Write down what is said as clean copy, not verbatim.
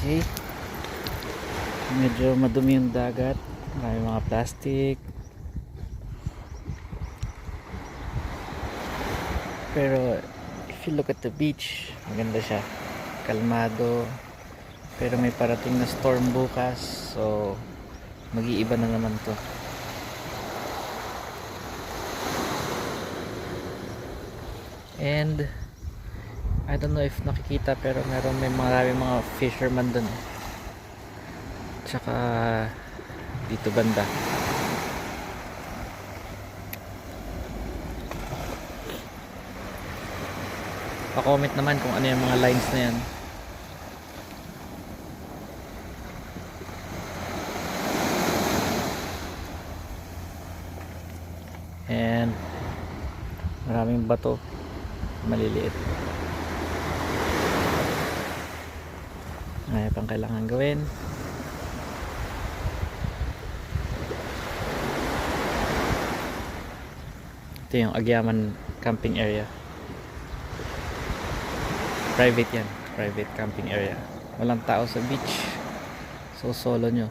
Okay, medyo madumi yung dagat, may mga plastic, pero if you look at the beach, maganda siya, kalmado. Pero may parating na storm bukas, so mag-iiba na naman to. And I don't know if nakikita, pero may maraming mga fisherman dun, tsaka dito banda. Pa-comment naman kung ano yung mga lines na yan. And maraming bato maliliit. May pang kailangan gawin. Ito yung Agyaman camping area. Private yan, private camping area. Walang tao sa beach, so solo nyo.